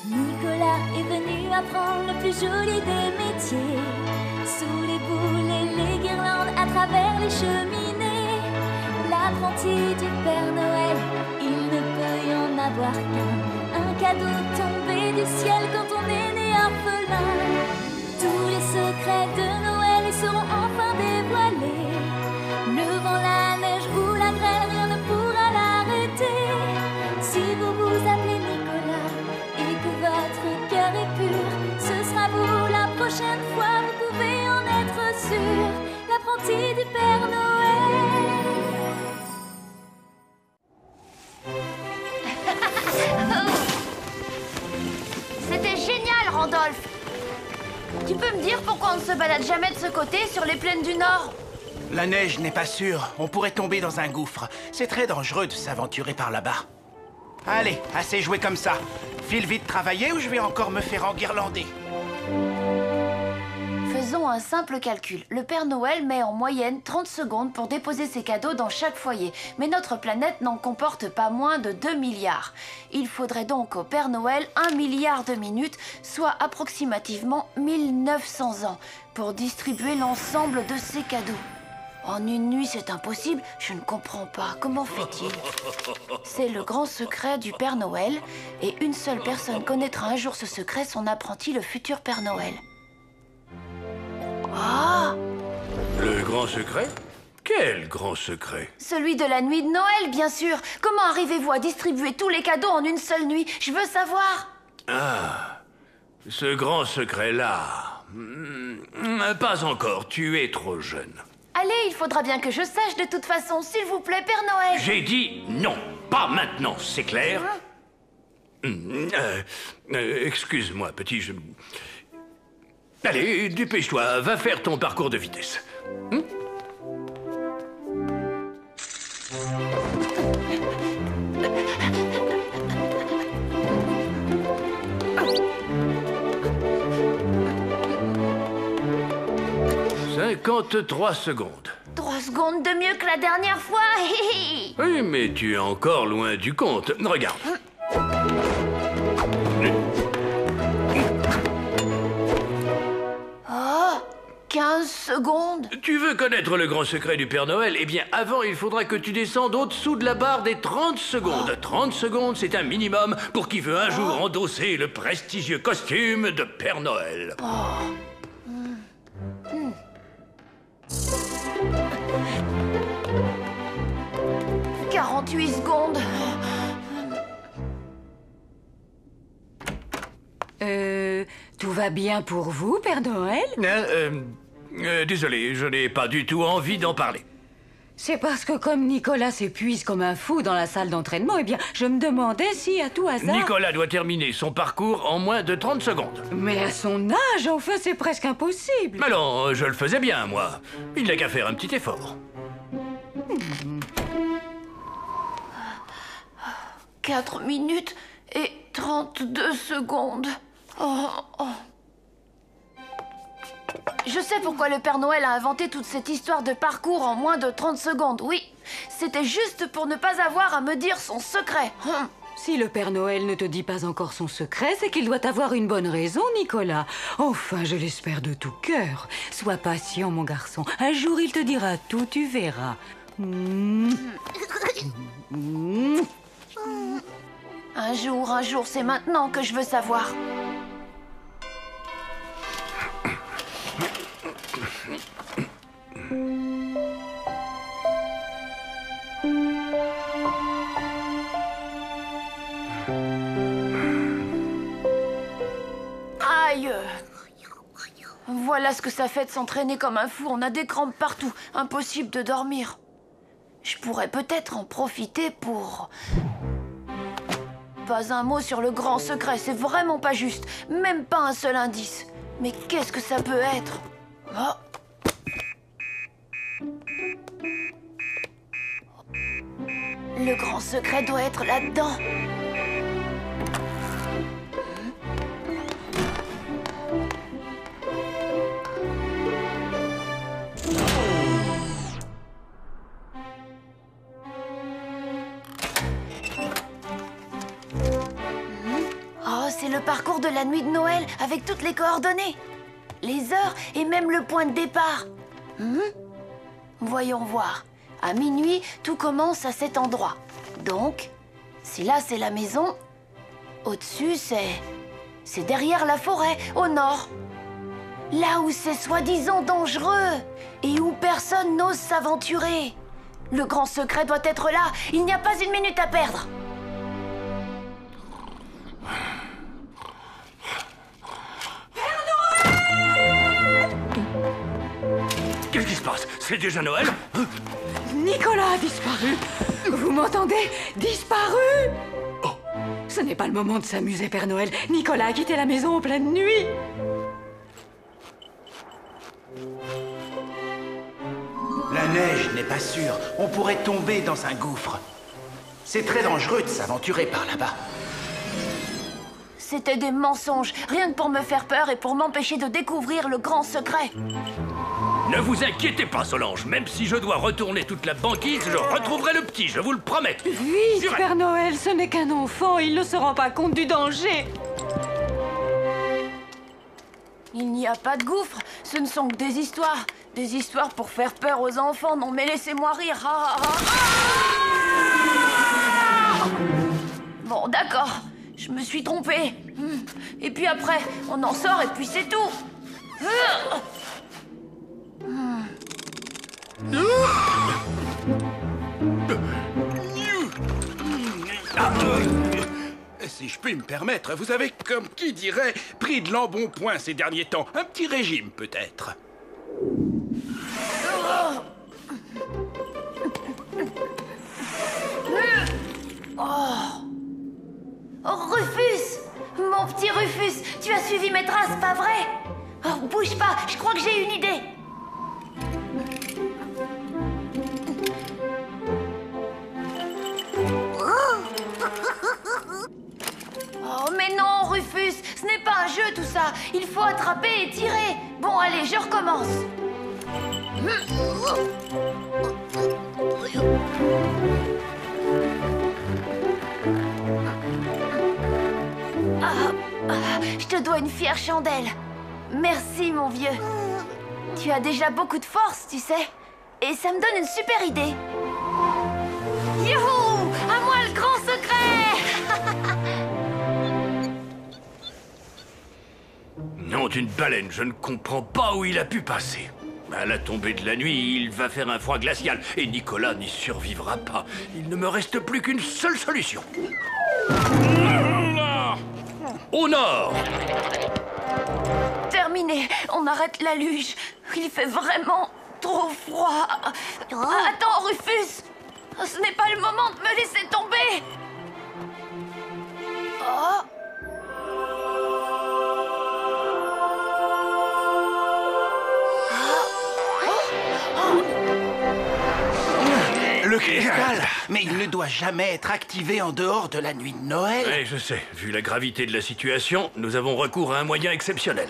Nicolas est venu apprendre le plus joli des métiers. Sous les boules et les guirlandes, à travers les cheminées. L'apprenti du Père Noël, il ne peut y en avoir qu'un. Un cadeau tombé du ciel quand on est né orphelin. Tous les secrets de Noël ils seront enfin dévoilés. Le vent, la neige ou la grêle, rien ne pourra l'arrêter. Si vous vous appelez Nicolas et que votre cœur est pur, ce sera vous la prochaine fois, vous pouvez en être sûr. L'apprenti du Père Noël. C'était génial, Randolph. Tu peux me dire pourquoi on ne se balade jamais de ce côté, sur les plaines du Nord? La neige n'est pas sûre. On pourrait tomber dans un gouffre. C'est très dangereux de s'aventurer par là-bas. Allez, assez joué comme ça. File vite travailler ou je vais encore me faire enguirlander. Faisons un simple calcul. Le Père Noël met en moyenne 30 secondes pour déposer ses cadeaux dans chaque foyer. Mais notre planète n'en comporte pas moins de 2 milliards. Il faudrait donc au Père Noël 1 milliard de minutes, soit approximativement 1900 ans, pour distribuer l'ensemble de ses cadeaux. En une nuit, c'est impossible. Je ne comprends pas. Comment fait-il? C'est le grand secret du Père Noël. Et une seule personne connaîtra un jour ce secret, son apprenti, le futur Père Noël. Ah! Le grand secret? Quel grand secret? Celui de la nuit de Noël, bien sûr. Comment arrivez-vous à distribuer tous les cadeaux en une seule nuit? Je veux savoir. Ah, ce grand secret-là... pas encore, tu es trop jeune. Allez, il faudra bien que je sache de toute façon. S'il vous plaît, Père Noël. J'ai dit non, pas maintenant, c'est clair? Excuse-moi, petit, Allez, dépêche-toi, va faire ton parcours de vitesse. « 53 secondes. 3 secondes de mieux que la dernière fois. Oui, mais tu es encore loin du compte. Regarde. Oh, 15 secondes. Tu veux connaître le grand secret du Père Noël? Eh bien, avant, il faudra que tu descendes au-dessous de la barre des 30 secondes. 30 secondes, c'est un minimum pour qui veut un jour endosser le prestigieux costume de Père Noël. 48 secondes. Tout va bien pour vous, Père Noël? Désolé, je n'ai pas du tout envie d'en parler. C'est parce que comme Nicolas s'épuise comme un fou dans la salle d'entraînement, eh bien, je me demandais si, à tout hasard... Nicolas doit terminer son parcours en moins de 30 secondes. Mais à son âge, enfin, c'est presque impossible. Mais non, je le faisais bien, moi. Il n'a qu'à faire un petit effort. 4 minutes et 32 secondes. Oh. Je sais pourquoi le Père Noël a inventé toute cette histoire de parcours en moins de 30 secondes, oui. C'était juste pour ne pas avoir à me dire son secret. Si le Père Noël ne te dit pas encore son secret, c'est qu'il doit avoir une bonne raison, Nicolas. Enfin, je l'espère de tout cœur. Sois patient, mon garçon. Un jour, il te dira tout, tu verras. Un jour, c'est maintenant que je veux savoir. Aïe! Voilà ce que ça fait de s'entraîner comme un fou. On a des crampes partout. Impossible de dormir. Je pourrais peut-être en profiter pour... Pas un mot sur le grand secret, c'est vraiment pas juste. Même pas un seul indice. Mais qu'est-ce que ça peut être? Oh. Le grand secret doit être là-dedans. c'est le parcours de la nuit de Noël avec toutes les coordonnées. Les heures et même le point de départ. Voyons voir. À minuit, tout commence à cet endroit. Donc, si là c'est la maison, au-dessus c'est derrière la forêt, au nord. Là où c'est soi-disant dangereux et où personne n'ose s'aventurer. Le grand secret doit être là. Il n'y a pas une minute à perdre. Qu'est-ce qui se passe? C'est déjà Noël? Nicolas a disparu. Vous m'entendez? Disparu. Oh. Ce n'est pas le moment de s'amuser, Père Noël. Nicolas a quitté la maison en pleine nuit. La neige n'est pas sûre. On pourrait tomber dans un gouffre. C'est très dangereux de s'aventurer par là-bas. C'était des mensonges, rien que pour me faire peur et pour m'empêcher de découvrir le grand secret. Ne vous inquiétez pas, Solange. Même si je dois retourner toute la banquise, je retrouverai le petit, je vous le promets. Vite, Père Noël, ce n'est qu'un enfant. Il ne se rend pas compte du danger. Il n'y a pas de gouffre, ce ne sont que des histoires. Des histoires pour faire peur aux enfants. Non mais laissez-moi rire. Bon, d'accord. Je me suis trompée. Et puis après, on en sort et puis c'est tout. Si je puis me permettre, vous avez, comme qui dirait, pris de l'embonpoint ces derniers temps. Un petit régime, peut-être. Oh, Rufus! Mon petit Rufus, tu as suivi mes traces, pas vrai? Oh, bouge pas, je crois que j'ai une idée. Oh, mais non, Rufus, ce n'est pas un jeu tout ça. Il faut attraper et tirer. Bon, allez, je recommence. Je te dois une fière chandelle. Merci, mon vieux. Tu as déjà beaucoup de force, tu sais. Et ça me donne une super idée. Youhou! À moi le grand secret! Nom d'une baleine, je ne comprends pas où il a pu passer. À la tombée de la nuit, il va faire un froid glacial et Nicolas n'y survivra pas. Il ne me reste plus qu'une seule solution. Au nord! Terminé, on arrête la luge. Il fait vraiment trop froid. Attends, Rufus! Ce n'est pas le moment de me laisser tomber! Oh! Le cristal! Mais il ne doit jamais être activé en dehors de la nuit de Noël. Oui, je sais. Vu la gravité de la situation, nous avons recours à un moyen exceptionnel.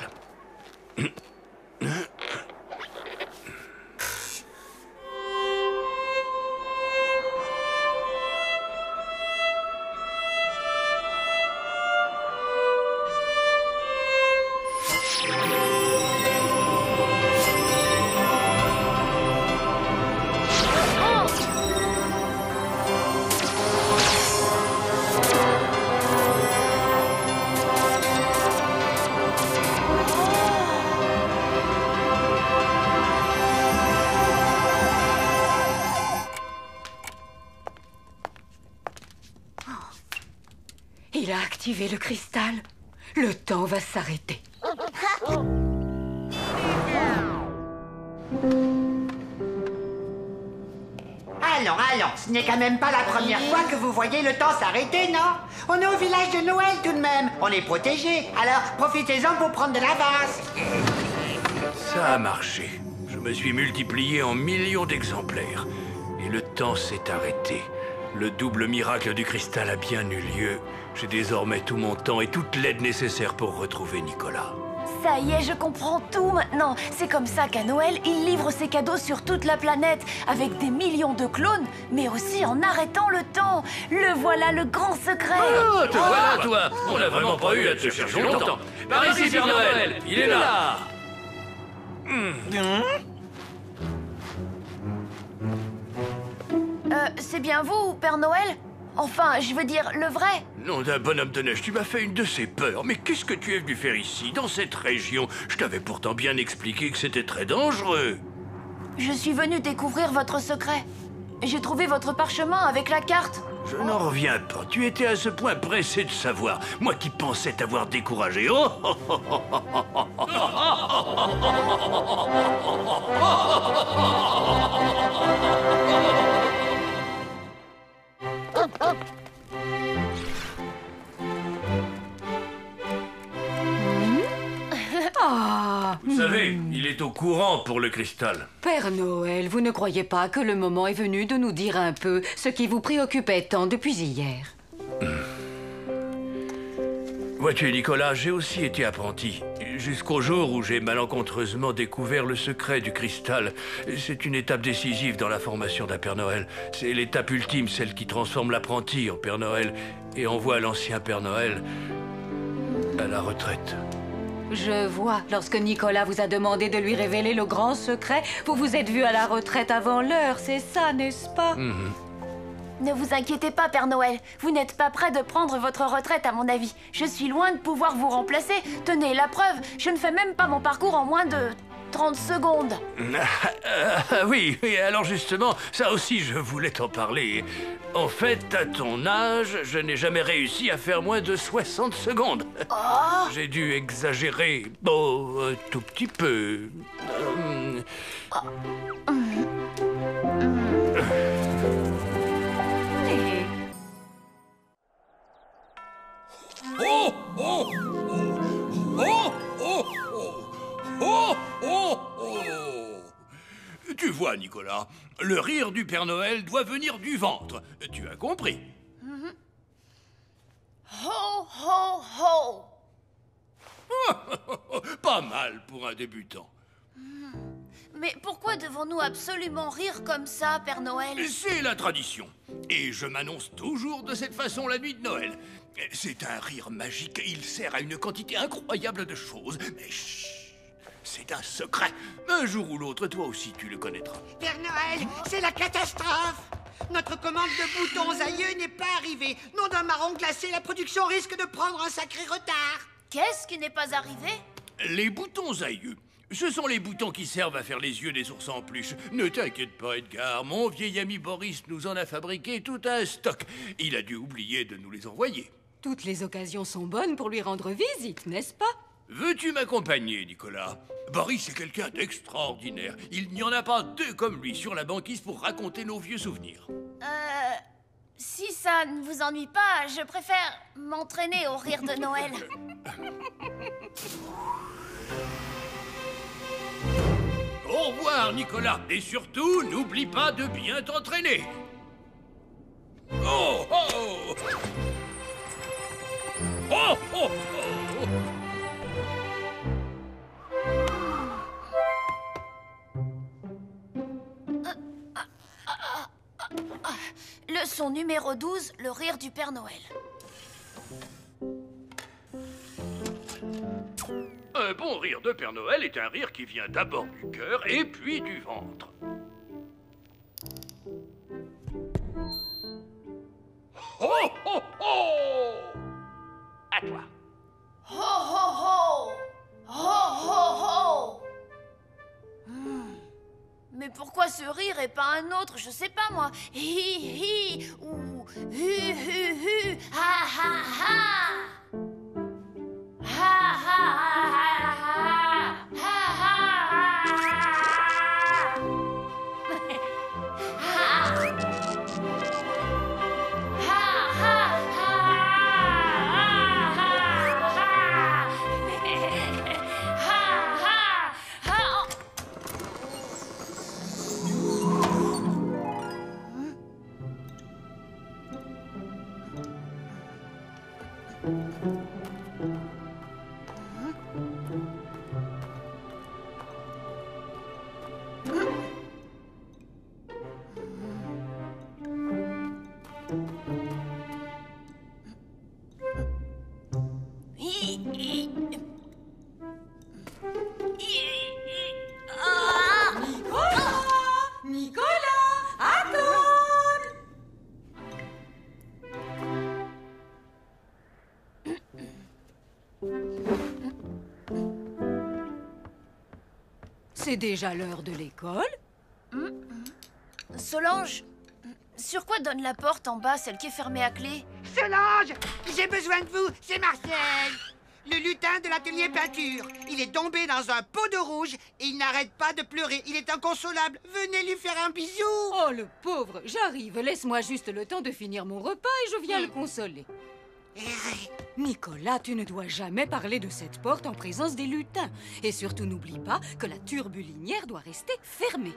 Il a activé le cristal. Le temps va s'arrêter. Allons, ce n'est quand même pas la première fois que vous voyez le temps s'arrêter, non? On est au village de Noël tout de même. On est protégés, alors profitez-en pour prendre de l'avance. Ça a marché. Je me suis multiplié en millions d'exemplaires. Et le temps s'est arrêté. Le double miracle du cristal a bien eu lieu. J'ai désormais tout mon temps et toute l'aide nécessaire pour retrouver Nicolas. Ça y est, je comprends tout maintenant. C'est comme ça qu'à Noël, il livre ses cadeaux sur toute la planète, avec des millions de clones, mais aussi en arrêtant le temps. Le voilà le grand secret. Oh, te voilà, toi. On n'a vraiment pas eu à te chercher longtemps. Par ici, Père Noël. Il est là. C'est bien vous, Père Noël? Enfin, je veux dire, le vrai. Nom d'un bonhomme de neige, tu m'as fait une de ces peurs. Mais qu'est-ce que tu es venu faire ici, dans cette région? Je t'avais pourtant bien expliqué que c'était très dangereux. Je suis venu découvrir votre secret. J'ai trouvé votre parchemin avec la carte. Je n'en reviens pas. Tu étais à ce point pressé de savoir. Moi qui pensais t'avoir découragé. Oh, oh, oh, oh, oh, oh, Ah, Vous savez, il est au courant pour le cristal. Père Noël, vous ne croyez pas que le moment est venu de nous dire un peu ce qui vous préoccupait tant depuis hier? Vois-tu, Nicolas, j'ai aussi été apprenti. Jusqu'au jour où j'ai malencontreusement découvert le secret du cristal. C'est une étape décisive dans la formation d'un Père Noël. C'est l'étape ultime, celle qui transforme l'apprenti en Père Noël et envoie l'ancien Père Noël à la retraite. Je vois, lorsque Nicolas vous a demandé de lui révéler le grand secret, vous vous êtes vu à la retraite avant l'heure, c'est ça, n'est-ce pas? Ne vous inquiétez pas, Père Noël. Vous n'êtes pas prêt de prendre votre retraite, à mon avis. Je suis loin de pouvoir vous remplacer. Tenez, la preuve, je ne fais même pas mon parcours en moins de 30 secondes. Oui, alors justement, ça aussi je voulais t'en parler. En fait, à ton âge, je n'ai jamais réussi à faire moins de 60 secondes. J'ai dû exagérer, un tout petit peu. Oh, oh, oh, oh, oh, oh, oh. Tu vois, Nicolas, le rire du Père Noël doit venir du ventre. Tu as compris? Ho, ho, ho. Pas mal pour un débutant. Mais pourquoi devons-nous absolument rire comme ça, Père Noël? C'est la tradition. Et je m'annonce toujours de cette façon la nuit de Noël. C'est un rire magique. Il sert à une quantité incroyable de choses. Mais chut, c'est un secret. Un jour ou l'autre, toi aussi, tu le connaîtras. Père Noël, c'est la catastrophe. Notre commande de boutons aïeux n'est pas arrivée. Nom d'un marron glacé, la production risque de prendre un sacré retard. Qu'est-ce qui n'est pas arrivé? Les boutons aïeux. Ce sont les boutons qui servent à faire les yeux des ours en peluche. Ne t'inquiète pas, Edgar. Mon vieil ami Boris nous en a fabriqué tout un stock. Il a dû oublier de nous les envoyer. Toutes les occasions sont bonnes pour lui rendre visite, n'est-ce pas? Veux-tu m'accompagner, Nicolas? Boris est quelqu'un d'extraordinaire. Il n'y en a pas deux comme lui sur la banquise pour raconter nos vieux souvenirs. Si ça ne vous ennuie pas, je préfère m'entraîner au rire de Noël. Au revoir, Nicolas. Et surtout, n'oublie pas de bien t'entraîner. Oh, oh! Oh, oh, oh! Leçon numéro 12, le rire du Père Noël. Un bon rire de Père Noël est un rire qui vient d'abord du cœur et puis du ventre. Oh, oh, oh! À toi. Ho, ho, ho! Ho, ho, ho! Mais pourquoi ce rire et pas un autre? Je sais pas, moi. Hi, hi, ou hu, hu, hu, ha, ha, ha! Ha, ha, ha, ha, ha, ha, C'est déjà l'heure de l'école. Solange, sur quoi donne la porte en bas, celle qui est fermée à clé? Solange, j'ai besoin de vous, c'est Marcel. Le lutin de l'atelier peinture. Il est tombé dans un pot de rouge et il n'arrête pas de pleurer. Il est inconsolable. Venez lui faire un bisou. Oh, le pauvre, j'arrive. Laisse-moi juste le temps de finir mon repas et je viens le consoler. Nicolas, tu ne dois jamais parler de cette porte en présence des lutins. Et surtout, n'oublie pas que la turbulinière doit rester fermée.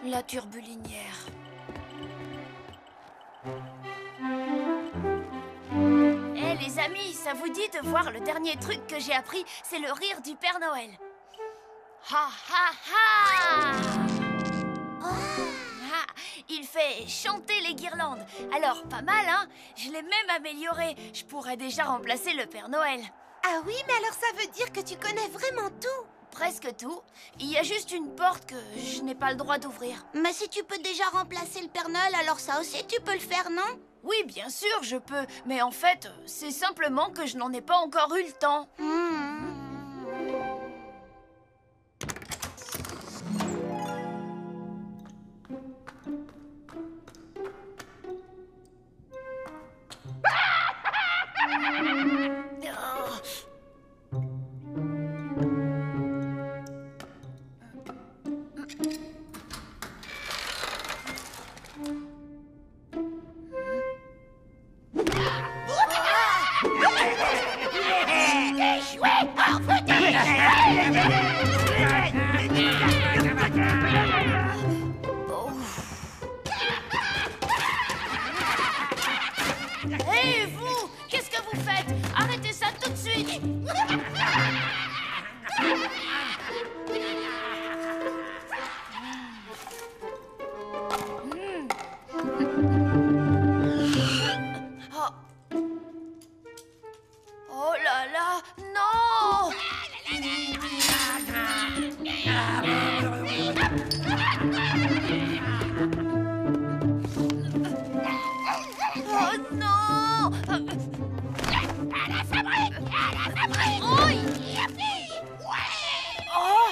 La turbulinière. Eh les amis, ça vous dit de voir le dernier truc que j'ai appris? C'est le rire du Père Noël. Ha ha ha! Ah, il fait chanter les guirlandes. Alors, pas mal, hein? Je l'ai même amélioré. Je pourrais déjà remplacer le Père Noël. Ah oui, mais alors ça veut dire que tu connais vraiment tout. Presque tout. Il y a juste une porte que je n'ai pas le droit d'ouvrir. Mais si tu peux déjà remplacer le Père Noël, alors ça aussi tu peux le faire, non? Oui, bien sûr, je peux. Mais en fait, c'est simplement que je n'en ai pas encore eu le temps. Hé, vous! Qu'est-ce que vous faites? Arrêtez ça tout de suite! Oh là là! Non! Oh non! À la fabrique! À la fabrique! Oh!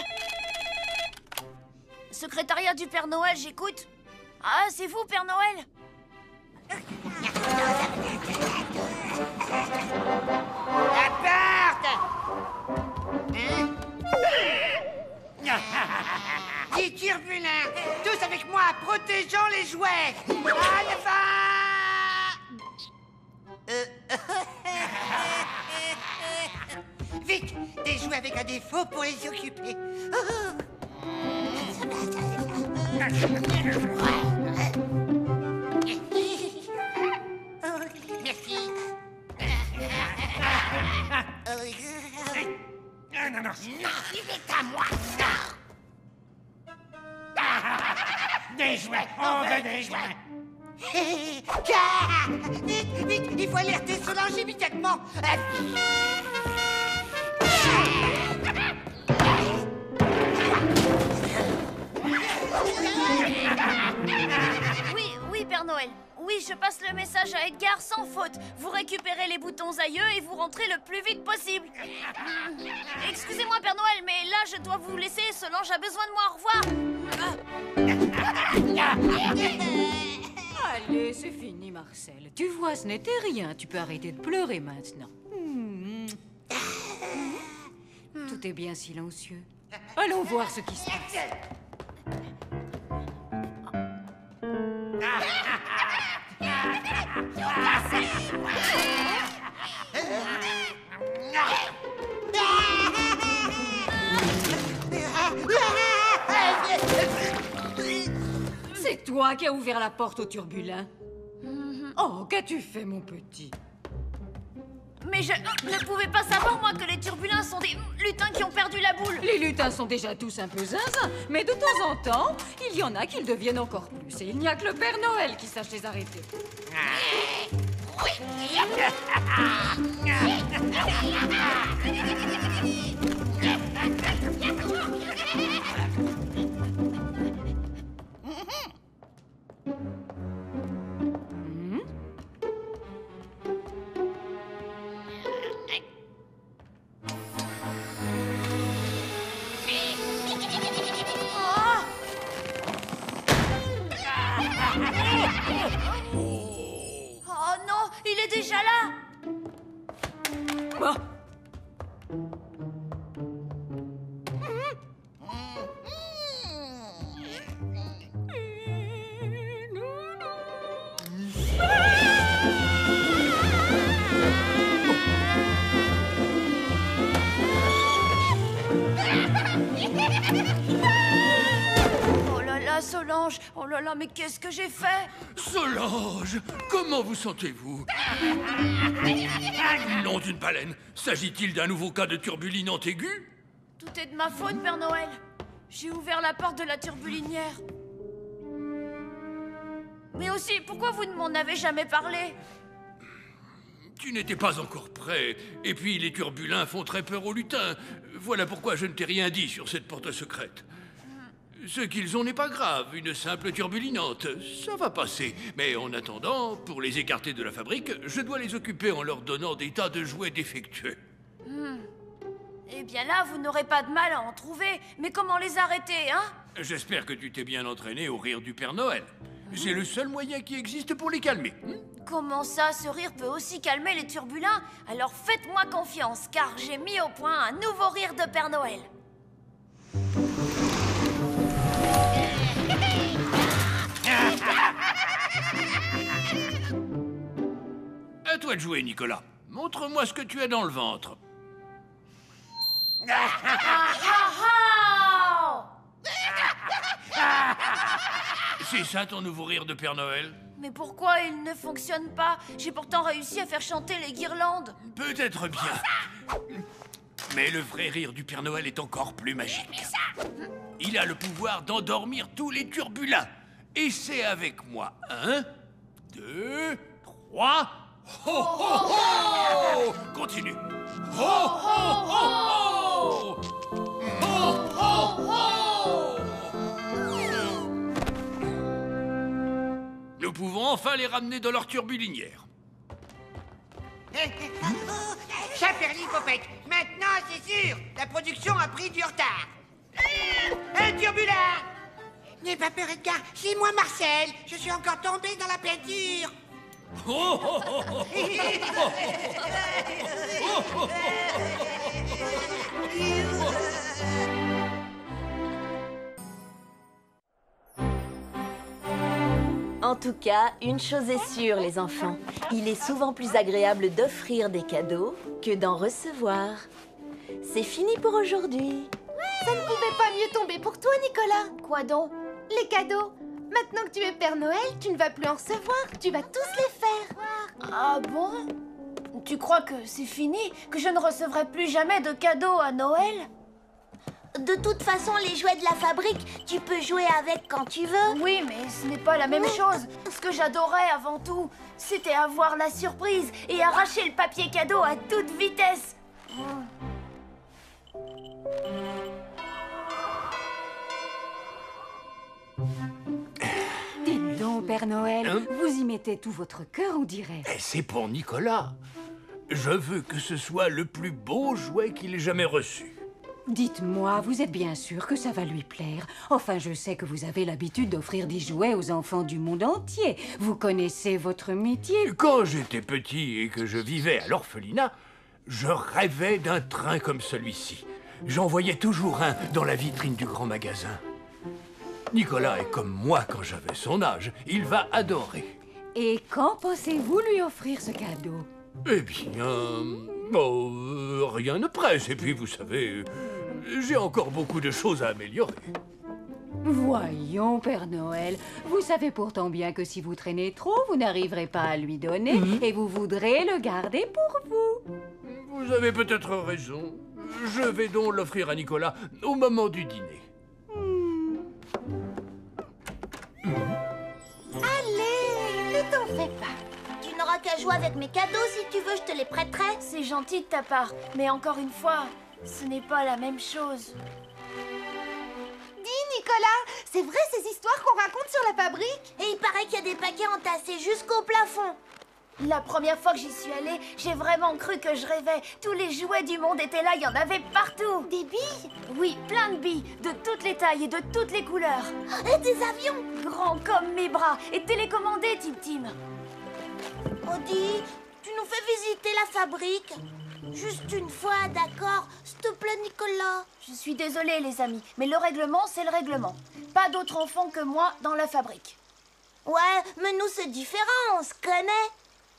Secrétariat du Père Noël, j'écoute. Ah, c'est vous, Père Noël? La porte! Dis turbulents, tous avec moi, protégeons les jouets! À l'avant! Vite, des jouets avec un défaut pour les occuper. Merci. Non, il est à moi. Des jouets, on veut des jouets. Vite, vite, il faut alerter Solange immédiatement. Oui, Père Noël. Oui, je passe le message à Edgar sans faute. Vous récupérez les boutons aïeux et vous rentrez le plus vite possible. Excusez-moi, Père Noël, mais là, je dois vous laisser. Solange a besoin de moi. Au revoir. Allez, c'est fini, Marcel. Tu vois, ce n'était rien. Tu peux arrêter de pleurer maintenant. Tout est bien silencieux. Allons voir ce qui se passe. C'est toi qui as ouvert la porte au turbulent. Oh, qu'as-tu fait, mon petit? Mais je ne pouvais pas savoir, moi, que les turbulents sont des lutins qui ont perdu la boule. Les lutins sont déjà tous un peu zinzin, mais de temps en temps, il y en a qui le deviennent encore plus. Et il n'y a que le Père Noël qui sache les arrêter. Oh là là, Solange! Oh là là, mais qu'est-ce que j'ai fait? Solange, comment vous sentez-vous? Nom d'une baleine, s'agit-il d'un nouveau cas de turbulinante aiguë? Tout est de ma faute, Père Noël. J'ai ouvert la porte de la turbulinière. Mais aussi, pourquoi vous ne m'en avez jamais parlé? Tu n'étais pas encore prêt, et puis les turbulins font très peur aux lutins. Voilà pourquoi je ne t'ai rien dit sur cette porte secrète. Ce qu'ils ont n'est pas grave, une simple turbulinante, ça va passer. Mais en attendant, pour les écarter de la fabrique, je dois les occuper en leur donnant des tas de jouets défectueux. Eh bien là, vous n'aurez pas de mal à en trouver. Mais comment les arrêter, hein? J'espère que tu t'es bien entraîné au rire du Père Noël. C'est le seul moyen qui existe pour les calmer. Comment ça, ce rire peut aussi calmer les turbulins? Alors faites-moi confiance, car j'ai mis au point un nouveau rire de Père Noël. À toi de jouer, Nicolas. Montre-moi ce que tu as dans le ventre. C'est ça ton nouveau rire de Père Noël? Mais pourquoi il ne fonctionne pas? J'ai pourtant réussi à faire chanter les guirlandes. Peut-être bien. Mais le vrai rire du Père Noël est encore plus magique. Il a le pouvoir d'endormir tous les turbulins. Essaie avec moi. 1, 2, 3. Ho, ho, ho! Continue. Ho, ho, ho, ho! Ho, ho, ho! Nous pouvons enfin les ramener dans leur turbulinière. Chaperly-Popette, maintenant c'est sûr, la production a pris du retard. Un turbulent! N'aie pas peur, Edgar, c'est moi Marcel, je suis encore tombé dans la peinture. Oh, oh, oh, oh, oh. En tout cas, une chose est sûre, les enfants. Il est souvent plus agréable d'offrir des cadeaux que d'en recevoir. C'est fini pour aujourd'hui. Ça ne pouvait pas mieux tomber pour toi, Nicolas. Quoi donc? Les cadeaux. Maintenant que tu es Père Noël, tu ne vas plus en recevoir. Tu vas tous les faire. Ah bon? Tu crois que c'est fini? Que je ne recevrai plus jamais de cadeaux à Noël? De toute façon, les jouets de la fabrique, tu peux jouer avec quand tu veux. Oui, mais ce n'est pas la même chose. Ce que j'adorais avant tout, c'était avoir la surprise et arracher le papier cadeau à toute vitesse. Dites donc, Père Noël, vous y mettez tout votre cœur, on dirait. Et c'est pour Nicolas. Je veux que ce soit le plus beau jouet qu'il ait jamais reçu. Dites-moi, vous êtes bien sûr que ça va lui plaire. Enfin, je sais que vous avez l'habitude d'offrir des jouets aux enfants du monde entier. Vous connaissez votre métier. Quand j'étais petit et que je vivais à l'orphelinat, je rêvais d'un train comme celui-ci. J'en voyais toujours un dans la vitrine du grand magasin. Nicolas est comme moi quand j'avais son âge. Il va adorer. Et quand pensez-vous lui offrir ce cadeau? Eh bien... rien ne presse. Et puis, vous savez, j'ai encore beaucoup de choses à améliorer. Voyons, Père Noël, vous savez pourtant bien que si vous traînez trop, vous n'arriverez pas à lui donner et vous voudrez le garder pour vous. Vous avez peut-être raison. Je vais donc l'offrir à Nicolas au moment du dîner. Allez, ne t'en fais pas. Tu n'auras qu'à jouer avec mes cadeaux. Si tu veux, je te les prêterai. C'est gentil de ta part, mais encore une fois, ce n'est pas la même chose. Dis, Nicolas, c'est vrai ces histoires qu'on raconte sur la fabrique? Et il paraît qu'il y a des paquets entassés jusqu'au plafond. La première fois que j'y suis allée, j'ai vraiment cru que je rêvais. Tous les jouets du monde étaient là, il y en avait partout. Des billes? Oui, plein de billes, de toutes les tailles et de toutes les couleurs. Et des avions? Grands comme mes bras et télécommandés, Tim Tim. Odie, tu nous fais visiter la fabrique? Juste une fois, d'accord? S'il te plaît, Nicolas. Je suis désolée, les amis, mais le règlement, c'est le règlement. Pas d'autres enfants que moi dans la fabrique. Ouais, mais nous, c'est différent, on se connaît.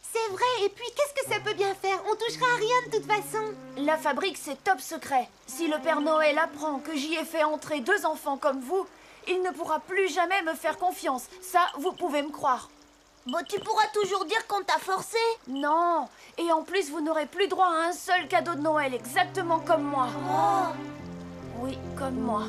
C'est vrai, et puis qu'est-ce que ça peut bien faire? On touchera à rien de toute façon. La fabrique, c'est top secret. Si le Père Noël apprend que j'y ai fait entrer 2 enfants comme vous, il ne pourra plus jamais me faire confiance. Ça, vous pouvez me croire. Bon, tu pourras toujours dire qu'on t'a forcé. Non, et en plus, vous n'aurez plus droit à un seul cadeau de Noël, exactement comme moi. Oh. Oui, comme moi.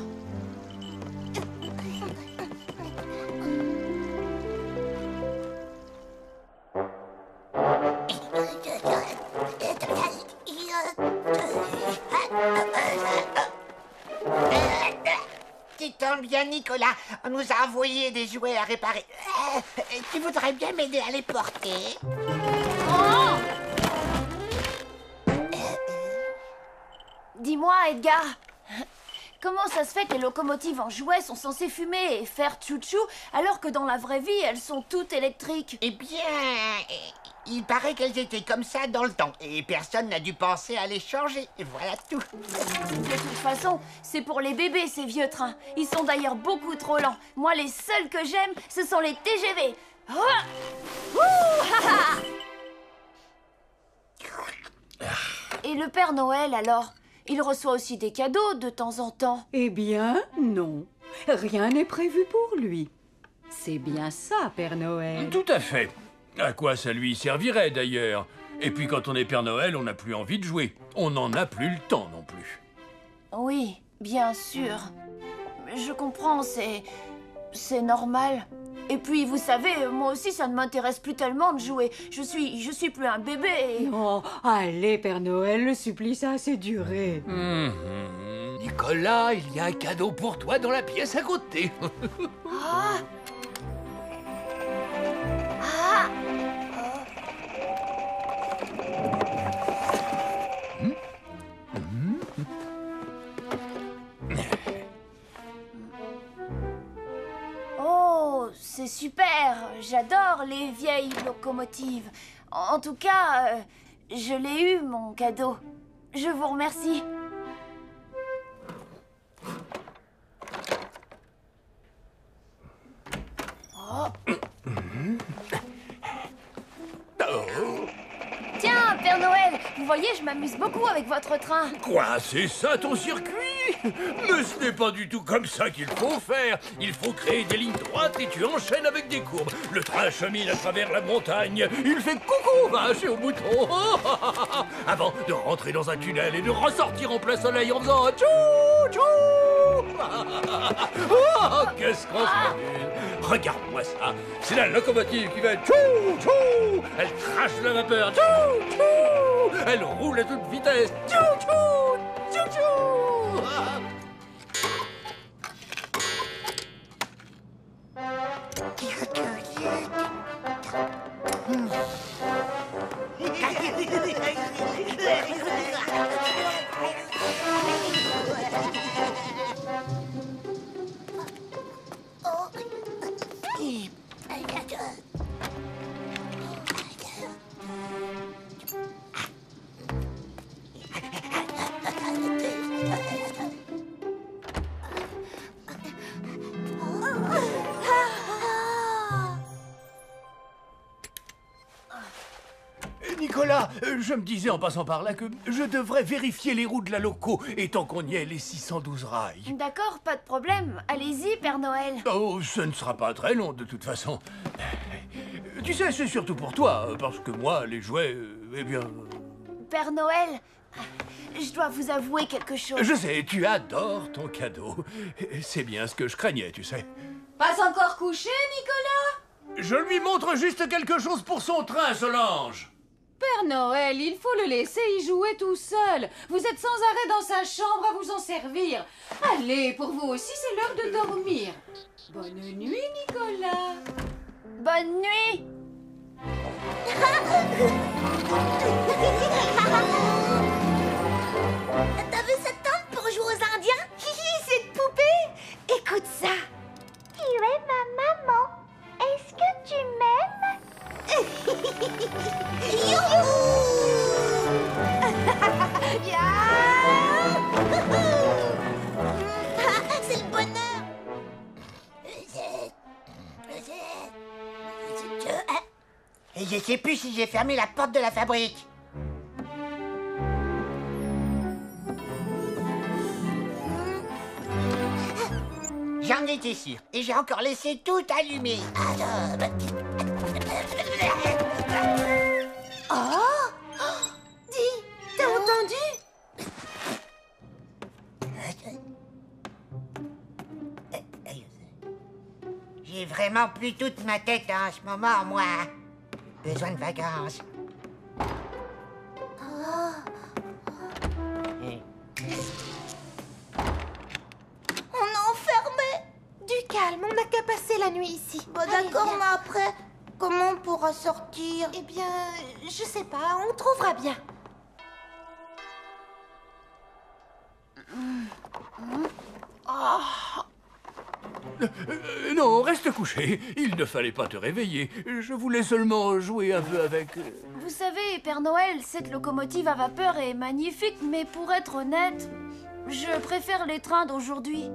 Tu tombes bien, Nicolas. On nous a envoyé des jouets à réparer. Tu voudrais bien m'aider à les porter? Dis-moi, Edgar, comment ça se fait que les locomotives en jouets sont censées fumer et faire tchou-tchou, alors que dans la vraie vie, elles sont toutes électriques? Eh bien, il paraît qu'elles étaient comme ça dans le temps, et personne n'a dû penser à les changer. Et voilà tout. De toute façon, c'est pour les bébés, ces vieux trains. Ils sont d'ailleurs beaucoup trop lents. Moi, les seuls que j'aime, ce sont les TGV. Ah! Ouh, ha, ha! Et le Père Noël, alors? Il reçoit aussi des cadeaux de temps en temps. Eh bien, non. Rien n'est prévu pour lui. C'est bien ça, Père Noël. Tout à fait. À quoi ça lui servirait, d'ailleurs? Et puis, quand on est Père Noël, on n'a plus envie de jouer. On n'en a plus le temps non plus. Oui, bien sûr. Je comprends, c'est normal. Et puis, vous savez, moi aussi, ça ne m'intéresse plus tellement de jouer. Je suis plus un bébé. Oh, allez, Père Noël, le supplice a assez duré. Nicolas, il y a un cadeau pour toi dans la pièce à côté. Ah! Ah! Oh, c'est super! J'adore les vieilles locomotives. En tout cas, je l'ai eu, mon cadeau. Je vous remercie. Tiens, Père Noël, vous voyez, je m'amuse beaucoup avec votre train. Quoi, c'est ça ton circuit? Mais ce n'est pas du tout comme ça qu'il faut faire. Il faut créer des lignes droites et tu enchaînes avec des courbes. Le train chemine à travers la montagne. Il fait coucou, vache et au bouton. Avant de rentrer dans un tunnel et de ressortir en plein soleil en faisant tchou tchou. Oh, qu'est-ce qu'on s'amuse. Regarde-moi ça. C'est la locomotive qui va tchou tchou. Elle crache la vapeur. Tchou tchou. Elle roule à toute vitesse. Tchou tchou. Tchou tchou. Nicolas, je me disais en passant par là que je devrais vérifier les roues de la loco, et tant qu'on y est, les 612 rails. D'accord, pas de problème. Allez-y, Père Noël. Oh, ce ne sera pas très long de toute façon. Tu sais, c'est surtout pour toi, parce que moi, les jouets, eh bien... Père Noël, je dois vous avouer quelque chose. Je sais, tu adores ton cadeau. C'est bien ce que je craignais, tu sais. Pas encore couché, Nicolas? Je lui montre juste quelque chose pour son train, Solange. Père Noël, il faut le laisser y jouer tout seul. Vous êtes sans arrêt dans sa chambre à vous en servir. Allez, pour vous aussi, c'est l'heure de dormir. Bonne nuit, Nicolas. Bonne nuit. T'as vu cette tente pour jouer aux Indiens? Hihi, cette poupée! Écoute ça. Tu es ma maman. Est-ce que tu m'aimes? Youhou! Et je sais plus si j'ai fermé la porte de la fabrique. J'en étais sûr. Et j'ai encore laissé tout allumé. Oh, dis, t'as entendu? J'ai vraiment plus toute ma tête en ce moment, moi. Besoin de vacances. On est enfermés. Du calme, on n'a qu'à passer la nuit ici. Bon, d'accord, mais après, comment on pourra sortir? Eh bien, je sais pas, on trouvera bien. Non, reste couché. Il ne fallait pas te réveiller. Je voulais seulement jouer un peu avec... Vous savez, Père Noël, cette locomotive à vapeur est magnifique, mais pour être honnête, je préfère les trains d'aujourd'hui.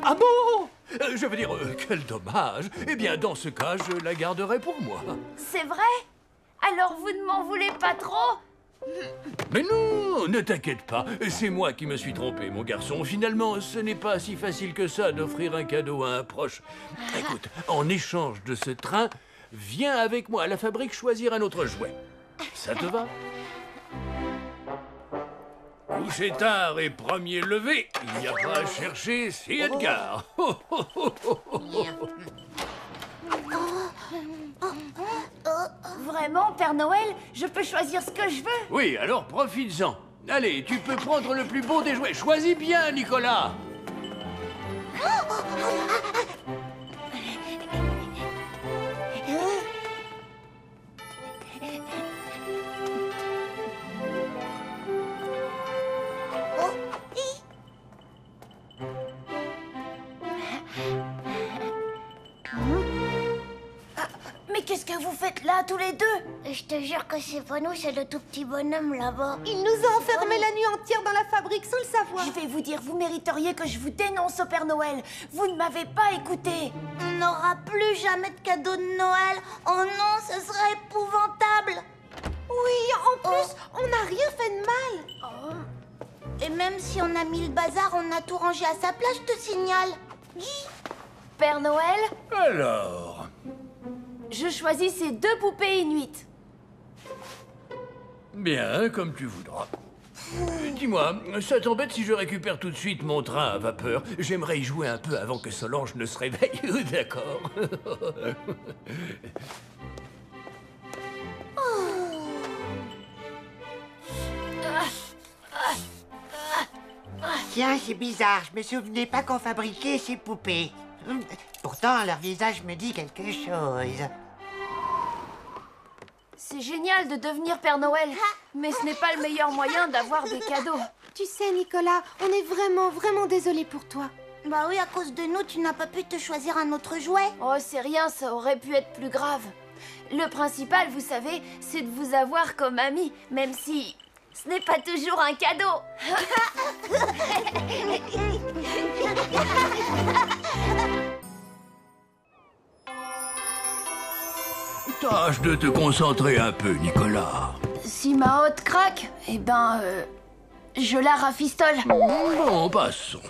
Ah bon? Je veux dire, quel dommage. Eh bien, dans ce cas, je la garderai pour moi. C'est vrai? Alors vous ne m'en voulez pas trop? Mais non, ne t'inquiète pas. C'est moi qui me suis trompé, mon garçon. Finalement, ce n'est pas si facile que ça d'offrir un cadeau à un proche. Écoute, en échange de ce train, viens avec moi à la fabrique choisir un autre jouet. Ça te va? Couché tard et premier levé, il n'y a pas à chercher, c'est Edgar. Vraiment, Père Noël, je peux choisir ce que je veux? Oui, alors profites-en. Allez, tu peux prendre le plus beau des jouets. Choisis bien, Nicolas. Mais qu'est-ce que vous faites là, tous les deux? Je te jure que c'est pas nous, c'est le tout petit bonhomme là-bas. Il nous a enfermés la nuit entière dans la fabrique sans le savoir. Je vais vous dire, vous mériteriez que je vous dénonce au Père Noël. Vous ne m'avez pas écouté. On n'aura plus jamais de cadeau de Noël. Oh non, ce serait épouvantable. Oui, en plus, on n'a rien fait de mal. Et même si on a mis le bazar, on a tout rangé à sa place, je te signale. Père Noël, Alors... je choisis ces 2 poupées inuites. Bien, comme tu voudras. Dis-moi, ça t'embête si je récupère tout de suite mon train à vapeur? J'aimerais y jouer un peu avant que Solange ne se réveille, d'accord? Tiens, c'est bizarre. Je me souvenais pas qu'on fabriquait ces poupées. Pourtant, leur visage me dit quelque chose. C'est génial de devenir Père Noël, mais ce n'est pas le meilleur moyen d'avoir des cadeaux. Tu sais, Nicolas, on est vraiment désolés pour toi. Bah oui, à cause de nous, tu n'as pas pu te choisir un autre jouet. Oh, c'est rien, ça aurait pu être plus grave. Le principal, vous savez, c'est de vous avoir comme ami, même si ce n'est pas toujours un cadeau. Tâche de te concentrer un peu, Nicolas. Si ma hotte craque, eh ben, je la rafistole. Bon, passons.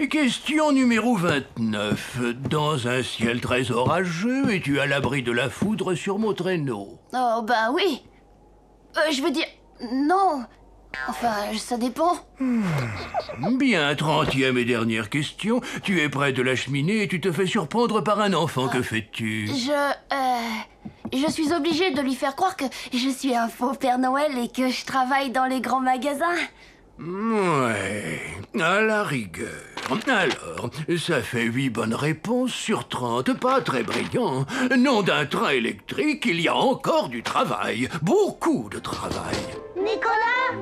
Question numéro 29. Dans un ciel très orageux, es-tu à l'abri de la foudre sur mon traîneau? Oh, ben oui. Je veux dire, non. Enfin, ça dépend. Bien, 30e et dernière question. Tu es près de la cheminée et tu te fais surprendre par un enfant. Que fais-tu? Je suis obligée de lui faire croire que je suis un faux Père Noël et que je travaille dans les grands magasins. Ouais, à la rigueur. Alors, ça fait 8 bonnes réponses sur 30. Pas très brillant. Nom d'un train électrique, il y a encore du travail. Beaucoup de travail. Nicolas,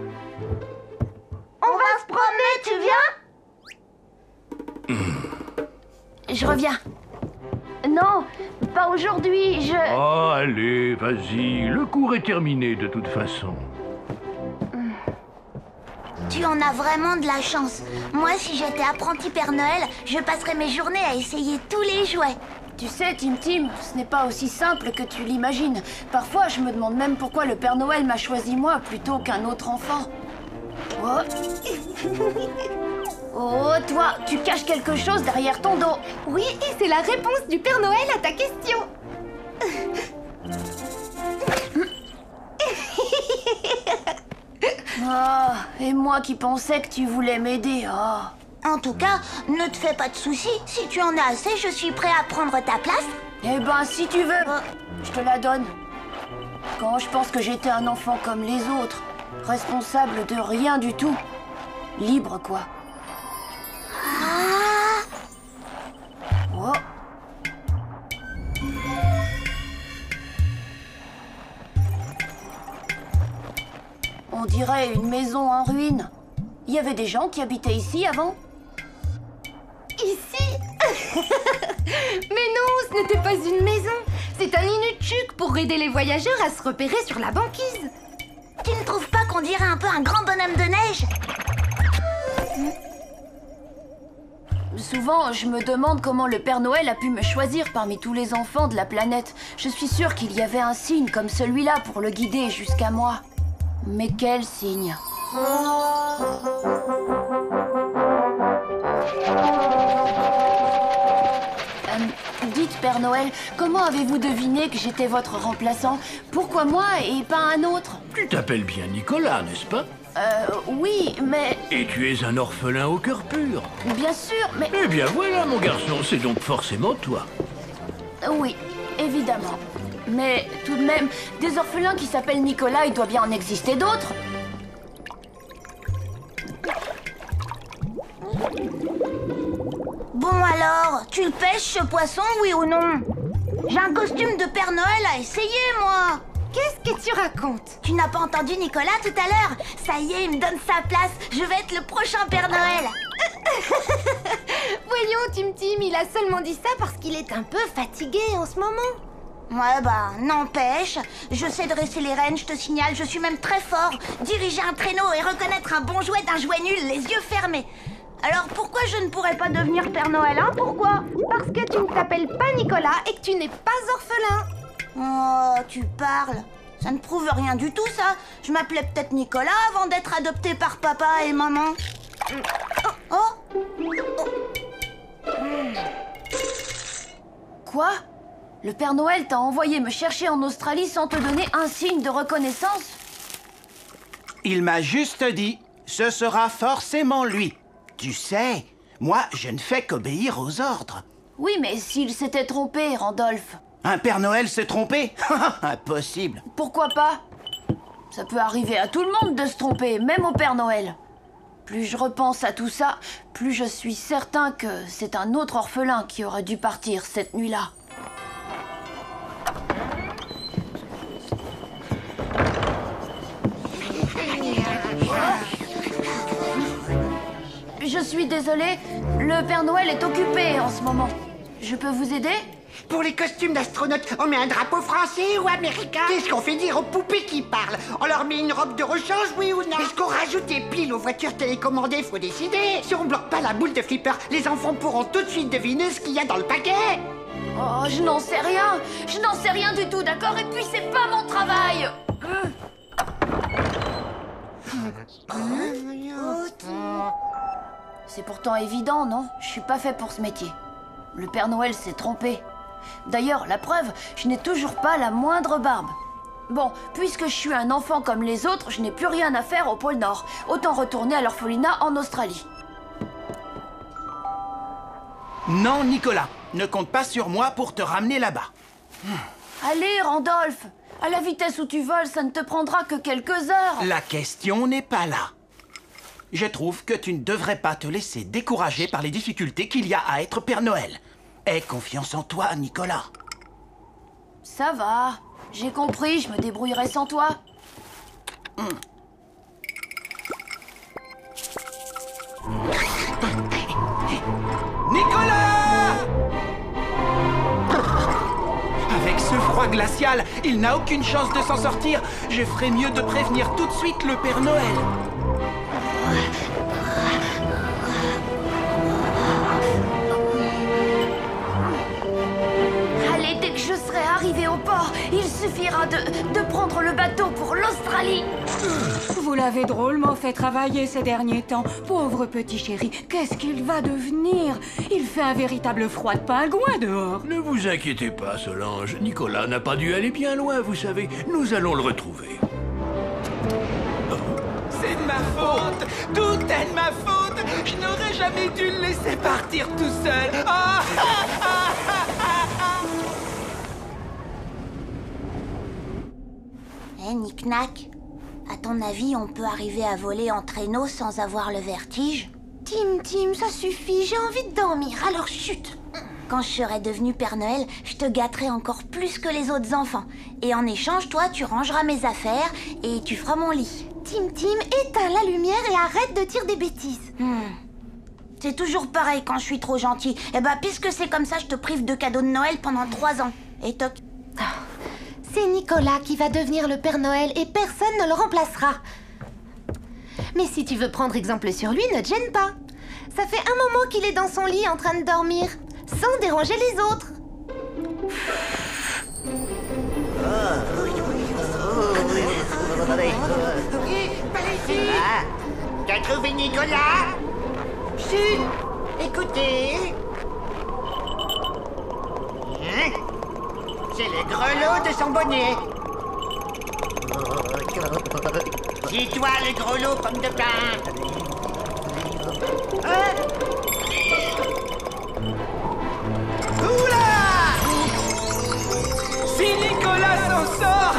on va se promener, tu viens? Je reviens. Non, pas aujourd'hui, Oh, allez, vas-y. Le cours est terminé de toute façon. Tu en as vraiment de la chance. Moi, si j'étais apprenti Père Noël, je passerais mes journées à essayer tous les jouets. Tu sais, Tim Tim, ce n'est pas aussi simple que tu l'imagines. Parfois, je me demande même pourquoi le Père Noël m'a choisi moi plutôt qu'un autre enfant. Oh. Oh, toi, tu caches quelque chose derrière ton dos. Oui, et c'est la réponse du Père Noël à ta question. Oh, et moi qui pensais que tu voulais m'aider. Oh. En tout cas, ne te fais pas de soucis. Si tu en as assez, je suis prêt à prendre ta place. Eh ben, si tu veux, je te la donne. Quand je pense que j'étais un enfant comme les autres, responsable de rien du tout, libre quoi. Oh. On dirait une maison en ruine. Il y avait des gens qui habitaient ici avant? Ici? Mais non, ce n'était pas une maison. C'est un inutchuk pour aider les voyageurs à se repérer sur la banquise. Tu ne trouves pas qu'on dirait un peu un grand bonhomme de neige? Souvent, je me demande comment le Père Noël a pu me choisir parmi tous les enfants de la planète. Je suis sûre qu'il y avait un signe comme celui-là pour le guider jusqu'à moi. Mais quel signe? Dites, Père Noël, comment avez-vous deviné que j'étais votre remplaçant? Pourquoi moi et pas un autre? Tu t'appelles bien Nicolas, n'est-ce pas? Oui, mais... Et tu es un orphelin au cœur pur. Bien sûr, mais... Eh bien voilà, mon garçon, c'est donc forcément toi. Oui, évidemment. Mais tout de même, des orphelins qui s'appellent Nicolas, il doit bien en exister d'autres. Bon alors, tu le pêches ce poisson, oui ou non? J'ai un costume de Père Noël à essayer, moi. Qu'est-ce que tu racontes? Tu n'as pas entendu Nicolas tout à l'heure? Ça y est, il me donne sa place. Je vais être le prochain Père Noël. Voyons, Tim Tim, il a seulement dit ça parce qu'il est un peu fatigué en ce moment. Ouais, bah, n'empêche. Je sais dresser les rennes, je te signale, je suis même très fort. Diriger un traîneau et reconnaître un bon jouet d'un jouet nul, les yeux fermés. Alors pourquoi je ne pourrais pas devenir Père Noël, hein? Pourquoi? Parce que tu ne t'appelles pas Nicolas et que tu n'es pas orphelin. Oh, tu parles. Ça ne prouve rien du tout, ça. Je m'appelais peut-être Nicolas avant d'être adopté par papa et maman. Oh. Quoi? Le Père Noël t'a envoyé me chercher en Australie sans te donner un signe de reconnaissance? Il m'a juste dit, ce sera forcément lui. Tu sais, moi, je ne fais qu'obéir aux ordres. Oui, mais s'il s'était trompé, Randolph. Un Père Noël s'est trompé? Impossible. Pourquoi pas? Ça peut arriver à tout le monde de se tromper, même au Père Noël. Plus je repense à tout ça, plus je suis certain que c'est un autre orphelin qui aurait dû partir cette nuit-là. Je suis désolée, le Père Noël est occupé en ce moment. Je peux vous aider? Pour les costumes d'astronautes, on met un drapeau français ou américain? Qu'est-ce qu'on fait dire aux poupées qui parlent? On leur met une robe de rechange, oui ou non? Est-ce qu'on rajoute des piles aux voitures télécommandées? Faut décider. Si on bloque pas la boule de flipper, les enfants pourront tout de suite deviner ce qu'il y a dans le paquet. Oh, je n'en sais rien. Je n'en sais rien du tout, d'accord? Et puis c'est pas mon travail. C'est pourtant évident, non? Je suis pas fait pour ce métier. Le Père Noël s'est trompé. D'ailleurs, la preuve, je n'ai toujours pas la moindre barbe. Bon, puisque je suis un enfant comme les autres, je n'ai plus rien à faire au pôle Nord. Autant retourner à l'orphelinat en Australie. Non, Nicolas, ne compte pas sur moi pour te ramener là-bas. Allez, Randolph, à la vitesse où tu voles, ça ne te prendra que quelques heures. La question n'est pas là. Je trouve que tu ne devrais pas te laisser décourager par les difficultés qu'il y a à être Père Noël. Aie confiance en toi, Nicolas. Ça va, j'ai compris, je me débrouillerai sans toi. Nicolas! Avec ce froid glacial, il n'a aucune chance de s'en sortir. Je ferais mieux de prévenir tout de suite le Père Noël. suffira de prendre le bateau pour l'Australie. Vous l'avez drôlement fait travailler ces derniers temps. Pauvre petit chéri, qu'est-ce qu'il va devenir? Il fait un véritable froid de pingouin dehors. Ne vous inquiétez pas, Solange. Nicolas n'a pas dû aller bien loin, vous savez. Nous allons le retrouver. C'est de ma faute. Tout est de ma faute. Je n'aurais jamais dû le laisser partir tout seul. Ah, ah, ah, ah, ah. Eh, Knick-Knack, à ton avis, on peut arriver à voler en traîneau sans avoir le vertige? Tim, ça suffit, j'ai envie de dormir, alors chut. Quand je serai devenu Père Noël, je te gâterai encore plus que les autres enfants. Et en échange, toi, tu rangeras mes affaires et tu feras mon lit. Tim, éteins la lumière et arrête de dire des bêtises. C'est toujours pareil quand je suis trop gentille. Eh ben, puisque c'est comme ça, je te prive de cadeaux de Noël pendant 3 ans. Et toc. C'est Nicolas qui va devenir le Père Noël et personne ne le remplacera. Mais si tu veux prendre exemple sur lui, ne te gêne pas. Ça fait un moment qu'il est dans son lit en train de dormir, sans déranger les autres. Par ici. T'as trouvé Nicolas? Chut. Écoutez. Hein? C'est le grelot de son bonnet. C'est toi le grelot pomme de pain. Hein? Oula! Si Nicolas s'en sort,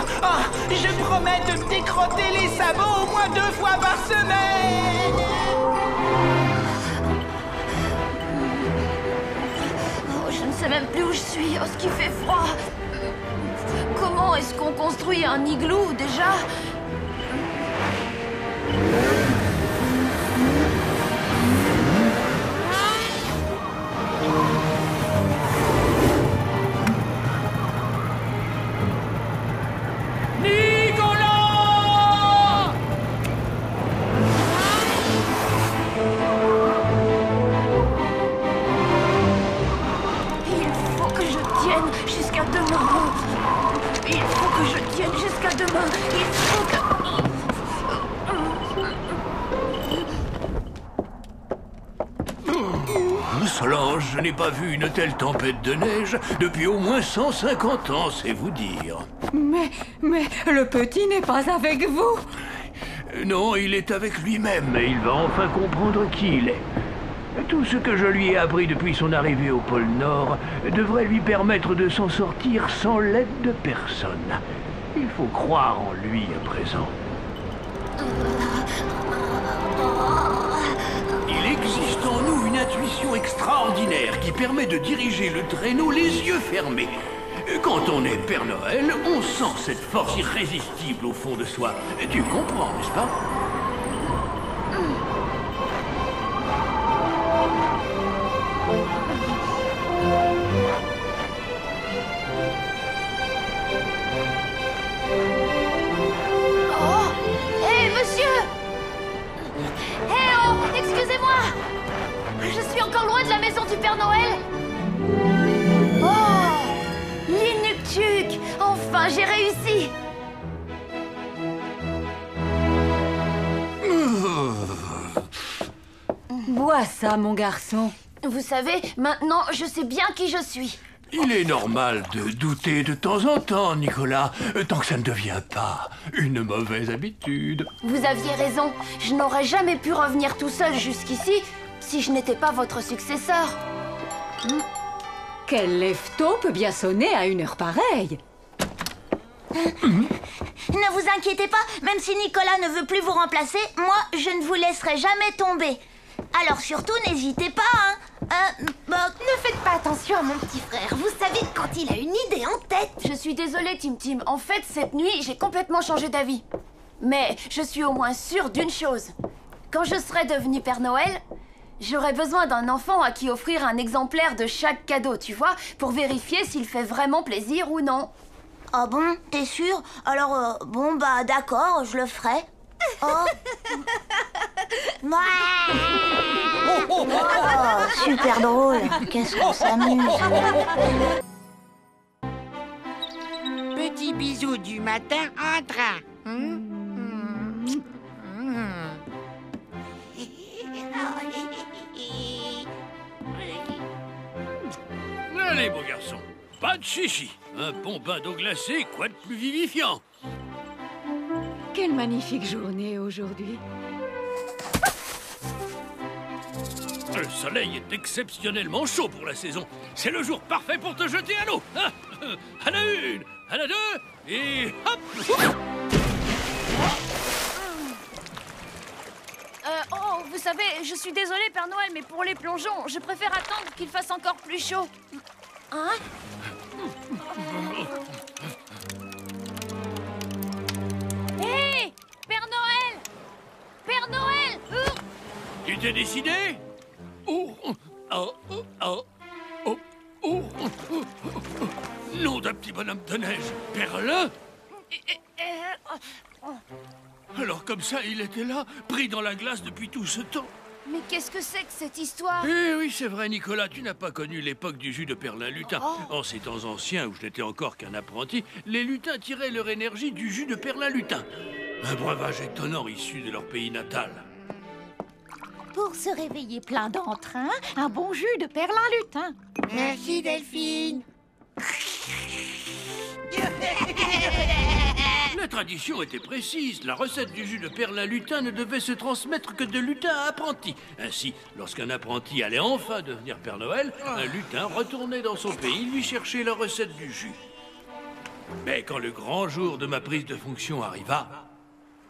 je promets de me décrotter les sabots au moins 2 fois par semaine. Je ne sais même plus où je suis. Oh, ce qui fait froid. Comment est-ce qu'on construit un igloo déjà? Solange, je n'ai pas vu une telle tempête de neige depuis au moins 150 ans, c'est vous dire. Mais le petit n'est pas avec vous. Non, il est avec lui-même et il va enfin comprendre qui il est. Tout ce que je lui ai appris depuis son arrivée au pôle Nord devrait lui permettre de s'en sortir sans l'aide de personne. Il faut croire en lui à présent. Il existe en nous une intuition extraordinaire qui permet de diriger le traîneau les yeux fermés. Quand on est Père Noël, on sent cette force irrésistible au fond de soi. Tu comprends, n'est-ce pas? Encore loin de la maison du Père Noël? Oh, l'Inuktitut! Enfin, j'ai réussi! Bois ça, mon garçon. Vous savez, maintenant, je sais bien qui je suis. Il est normal de douter de temps en temps, Nicolas, tant que ça ne devient pas une mauvaise habitude. Vous aviez raison. Je n'aurais jamais pu revenir tout seul jusqu'ici si je n'étais pas votre successeur. Quel lève-tôt peut bien sonner à une heure pareille? Ne vous inquiétez pas, même si Nicolas ne veut plus vous remplacer, moi, je ne vous laisserai jamais tomber. Alors surtout, n'hésitez pas, hein. Ne faites pas attention à mon petit frère. Vous savez, quand il a une idée en tête... Je suis désolée, Tim. En fait, cette nuit, j'ai complètement changé d'avis. Mais je suis au moins sûre d'une chose. Quand je serai devenue Père Noël, j'aurai besoin d'un enfant à qui offrir un exemplaire de chaque cadeau, tu vois, pour vérifier s'il fait vraiment plaisir ou non. Ah bon? T'es sûre? Alors, bon, bah d'accord, je le ferai. Oh. Oh, super drôle. Qu'est-ce qu'on s'amuse. Petit bisou du matin en train. Allez, beau garçon, pas de chichi. Un bon bain d'eau glacée, quoi de plus vivifiant? Quelle magnifique journée aujourd'hui. Le soleil est exceptionnellement chaud pour la saison. C'est le jour parfait pour te jeter à l'eau. Hein? À la une, à la deux, et hop! Oh, vous savez, je suis désolée, Père Noël, mais pour les plongeons, je préfère attendre qu'il fasse encore plus chaud. Hein? Hé! Père Noël! Père Noël! Tu t'es décidé? Oh, oh, oh, oh, oh, oh, oh, oh. Nom d'un petit bonhomme de neige, Perlin? Alors comme ça, il était là, pris dans la glace depuis tout ce temps. Mais qu'est-ce que c'est que cette histoire? Eh oui, c'est vrai, Nicolas, tu n'as pas connu l'époque du jus de Perlin-Lutin. En ces temps anciens, où je n'étais encore qu'un apprenti, les lutins tiraient leur énergie du jus de Perlin-Lutin. Un breuvage étonnant issu de leur pays natal. Pour se réveiller plein d'entrain, un bon jus de Perlin-Lutin. Merci, Delphine. La tradition était précise. La recette du jus de Perlin-Lutin ne devait se transmettre que de lutin à apprenti. Ainsi, lorsqu'un apprenti allait enfin devenir Père Noël, un lutin retournait dans son pays lui chercher la recette du jus. Mais quand le grand jour de ma prise de fonction arriva,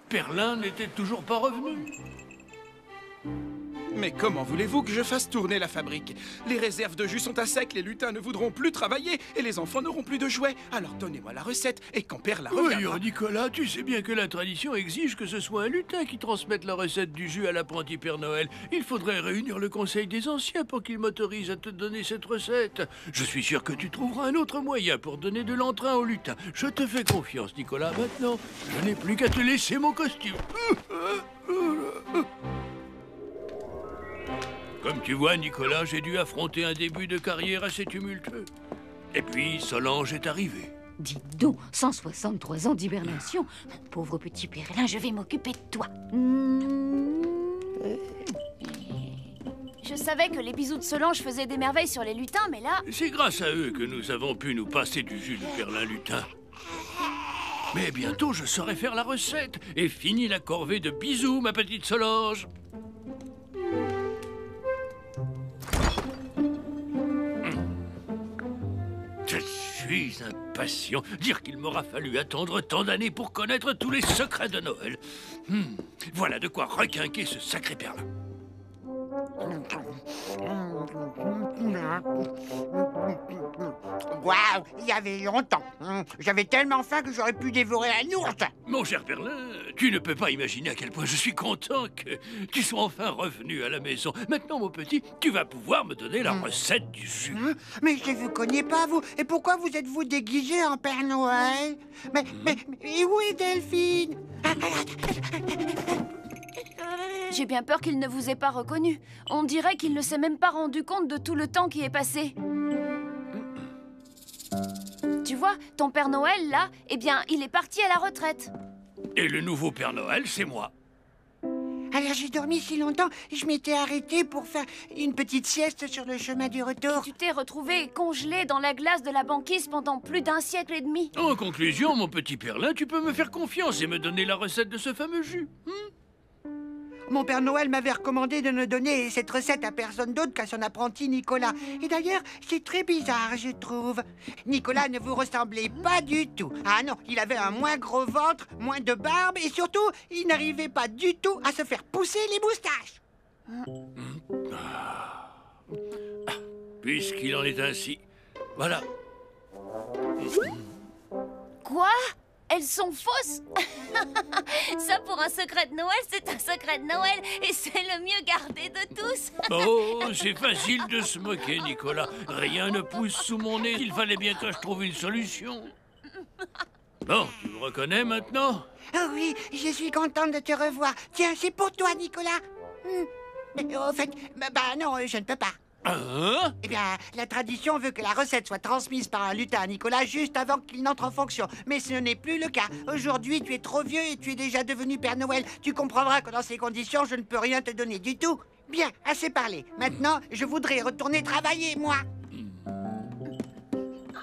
Perlin n'était toujours pas revenu. Mais comment voulez-vous que je fasse tourner la fabrique? Les réserves de jus sont à sec, les lutins ne voudront plus travailler et les enfants n'auront plus de jouets. Alors donnez-moi la recette et quand Perlin reviendra... Oui, Nicolas, tu sais bien que la tradition exige que ce soit un lutin qui transmette la recette du jus à l'apprenti Père Noël. Il faudrait réunir le conseil des anciens pour qu'ils m'autorisent à te donner cette recette. Je suis sûr que tu trouveras un autre moyen pour donner de l'entrain au lutin. Je te fais confiance, Nicolas. Maintenant, je n'ai plus qu'à te laisser mon costume. Comme tu vois, Nicolas, j'ai dû affronter un début de carrière assez tumultueux. Et puis, Solange est arrivée. Dis donc, 163 ans d'hibernation. Pauvre petit Perlin, je vais m'occuper de toi. Je savais que les bisous de Solange faisaient des merveilles sur les lutins, mais là... C'est grâce à eux que nous avons pu nous passer du jus de Perlin-Lutin. Mais bientôt, je saurai faire la recette. Et fini la corvée de bisous, ma petite Solange. Je suis impatient. Dire qu'il m'aura fallu attendre tant d'années pour connaître tous les secrets de Noël. Voilà de quoi requinquer ce sacré Perlin. Waouh, il y avait longtemps. J'avais tellement faim que j'aurais pu dévorer un ours. Mon cher Perlin, tu ne peux pas imaginer à quel point je suis content que tu sois enfin revenu à la maison. Maintenant, mon petit, tu vas pouvoir me donner la recette du jus. Mais je ne vous connais pas, vous. Et pourquoi vous êtes-vous déguisé en Père Noël? Mais où est Delphine? J'ai bien peur qu'il ne vous ait pas reconnu. On dirait qu'il ne s'est même pas rendu compte de tout le temps qui est passé. Tu vois, ton Père Noël, là, eh bien, il est parti à la retraite. Et le nouveau Père Noël, c'est moi. Alors j'ai dormi si longtemps, je m'étais arrêté pour faire une petite sieste sur le chemin du retour. Tu t'es retrouvé congelé dans la glace de la banquise pendant plus d'1 siècle et demi. En conclusion, mon petit Perlin, tu peux me faire confiance et me donner la recette de ce fameux jus. Mon Père Noël m'avait recommandé de ne donner cette recette à personne d'autre qu'à son apprenti Nicolas. Et d'ailleurs, c'est très bizarre, je trouve. Nicolas ne vous ressemblait pas du tout. Ah non, il avait un moins gros ventre, moins de barbe et surtout, il n'arrivait pas du tout à se faire pousser les moustaches. Puisqu'il en est ainsi, voilà. Quoi? Elles sont fausses? Ça, pour un secret de Noël, c'est un secret de Noël. Et c'est le mieux gardé de tous. Oh, c'est facile de se moquer, Nicolas. Rien ne pousse sous mon nez. Il fallait bien que je trouve une solution. Bon, tu me reconnais maintenant? Oh oui, je suis contente de te revoir. Tiens, c'est pour toi, Nicolas. Mais au fait, bah non, je ne peux pas. Eh bien, la tradition veut que la recette soit transmise par un lutin à Nicolas juste avant qu'il n'entre en fonction. Mais ce n'est plus le cas. Aujourd'hui, tu es trop vieux et tu es déjà devenu Père Noël. Tu comprendras que dans ces conditions, je ne peux rien te donner du tout. Bien, assez parlé. Maintenant, je voudrais retourner travailler, moi.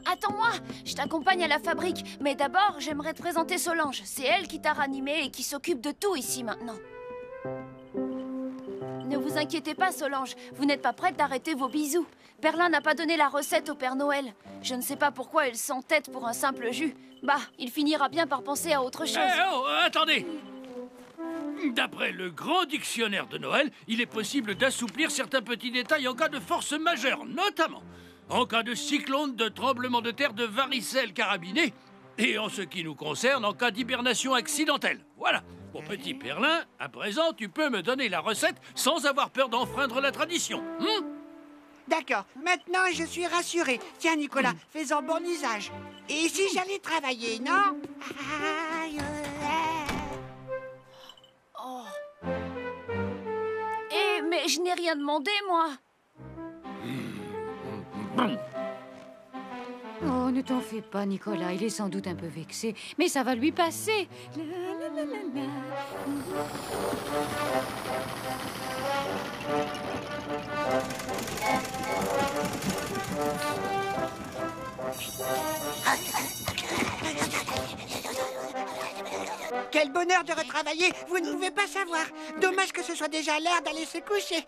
Attends-moi, je t'accompagne à la fabrique. Mais d'abord, j'aimerais te présenter Solange. C'est elle qui t'a ranimé et qui s'occupe de tout ici maintenant. Ne vous inquiétez pas, Solange. Vous n'êtes pas prête d'arrêter vos bisous. Perlin n'a pas donné la recette au Père Noël. Je ne sais pas pourquoi il s'entête pour un simple jus. Bah, il finira bien par penser à autre chose. Attendez! D'après le grand dictionnaire de Noël, il est possible d'assouplir certains petits détails en cas de force majeure, notamment en cas de cyclone, de tremblement de terre, de varicelle carabinée, et en ce qui nous concerne, en cas d'hibernation accidentelle. Voilà. Mon petit Perlin, à présent, tu peux me donner la recette sans avoir peur d'enfreindre la tradition. D'accord, maintenant je suis rassuré. Tiens, Nicolas, fais-en bon usage. Et si j'allais travailler, non? Oh. Eh, mais je n'ai rien demandé, moi. Oh, ne t'en fais pas, Nicolas. Il est sans doute un peu vexé, mais ça va lui passer. Quel bonheur de retravailler. Vous ne pouvez pas savoir. Dommage que ce soit déjà l'heure d'aller se coucher.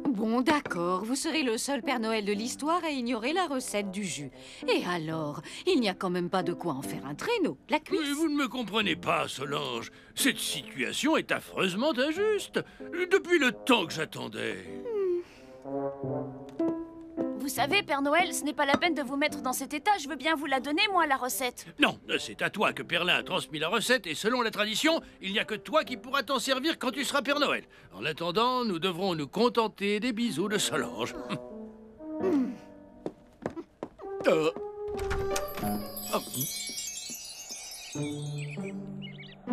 Bon, d'accord, vous serez le seul Père Noël de l'histoire à ignorer la recette du jus. Et alors, il n'y a quand même pas de quoi en faire un traîneau, la cuisse. Mais vous ne me comprenez pas, Solange. Cette situation est affreusement injuste. Depuis le temps que j'attendais. Vous savez, Père Noël, ce n'est pas la peine de vous mettre dans cet état. Je veux bien vous la donner, moi, la recette. Non, c'est à toi que Perlin a transmis la recette et selon la tradition, il n'y a que toi qui pourras t'en servir quand tu seras Père Noël. En attendant, nous devrons nous contenter des bisous de Solange.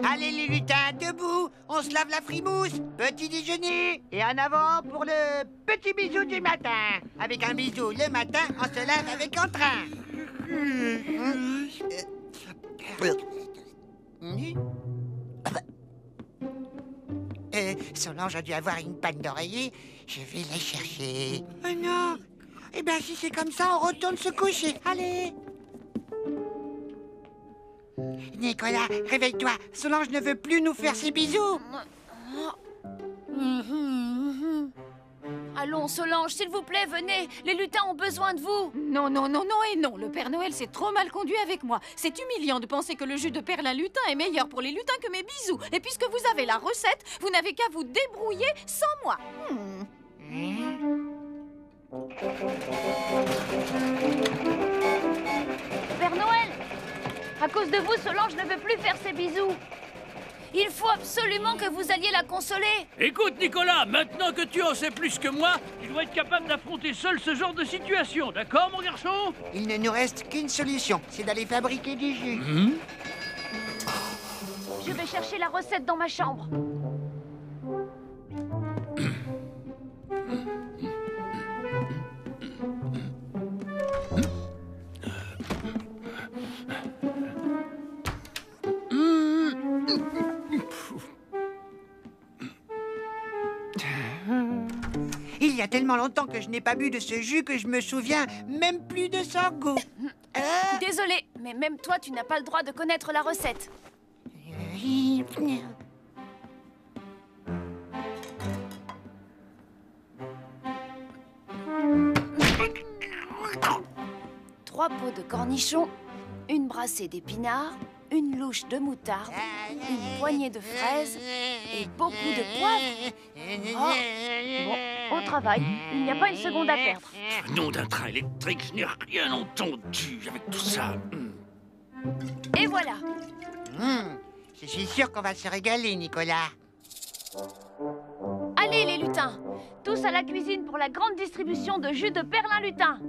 Allez les lutins, debout, on se lave la frimousse, petit déjeuner, et en avant pour le petit bisou du matin. Avec un bisou le matin, on se lave avec entrain. Solange a dû avoir une panne d'oreiller, je vais la chercher. Oh non, eh bien si c'est comme ça, on retourne se coucher, allez. Nicolas, réveille-toi. Solange ne veut plus nous faire ses bisous. Allons, Solange, s'il vous plaît, venez. Les lutins ont besoin de vous. Non, non, non, non et non. Le Père Noël s'est trop mal conduit avec moi. C'est humiliant de penser que le jus de Perlin lutin est meilleur pour les lutins que mes bisous. Et puisque vous avez la recette, vous n'avez qu'à vous débrouiller sans moi. Père Noël, à cause de vous, Solange ne veut plus faire ses bisous. Il faut absolument que vous alliez la consoler. Écoute, Nicolas, maintenant que tu en sais plus que moi, tu dois être capable d'affronter seul ce genre de situation, d'accord, mon garçon? Il ne nous reste qu'une solution, c'est d'aller fabriquer du jus. Je vais chercher la recette dans ma chambre. Il y a tellement longtemps que je n'ai pas bu de ce jus que je me souviens même plus de son goût. Désolée, mais même toi, tu n'as pas le droit de connaître la recette. Trois pots de cornichons, une brassée d'épinards, une louche de moutarde, une poignée de fraises et beaucoup de poivre. Bon, au travail, il n'y a pas une seconde à perdre. Nom d'un train électrique, je n'ai rien entendu avec tout ça. Et voilà. Je suis sûr qu'on va se régaler, Nicolas. Allez, les lutins, tous à la cuisine pour la grande distribution de jus de Perlin lutin.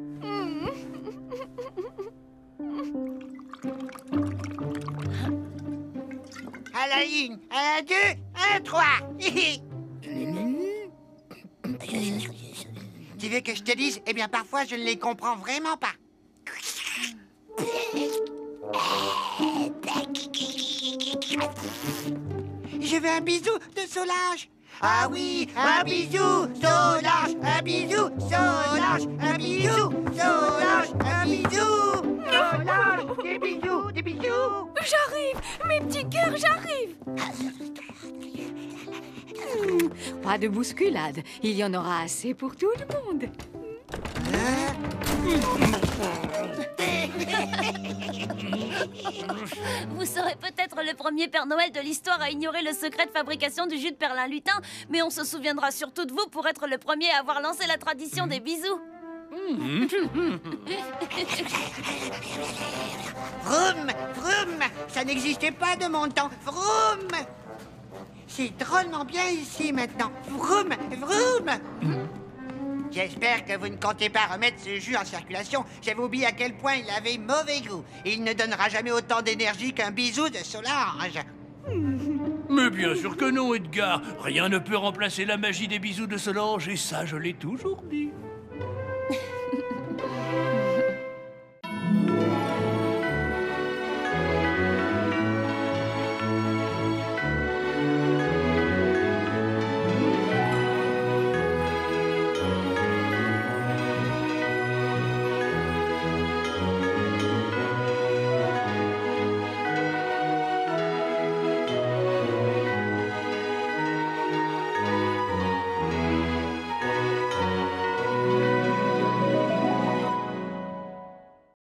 À la une, à la deux, à la trois. Tu veux que je te dise? Eh bien, parfois, je ne les comprends vraiment pas. Je veux un bisou de Solange. Ah oui, un bisou, Solange, un bisou, Solange, un bisou, Solange, un bisou. Solange, des bisous, des bisous. J'arrive, mes petits cœurs, j'arrive. Pas de bousculade, il y en aura assez pour tout le monde. Vous serez peut-être le premier Père Noël de l'histoire à ignorer le secret de fabrication du jus de perlin-lutin, mais on se souviendra surtout de vous pour être le premier à avoir lancé la tradition des bisous. Vroom, vroom, ça n'existait pas de mon temps. Vroom. C'est drôlement bien ici maintenant. Vroom, vroom. J'espère que vous ne comptez pas remettre ce jus en circulation. J'avais oublié à quel point il avait mauvais goût. Il ne donnera jamais autant d'énergie qu'un bisou de Solange. Mais bien sûr que non, Edgar. Rien ne peut remplacer la magie des bisous de Solange, et ça, je l'ai toujours dit.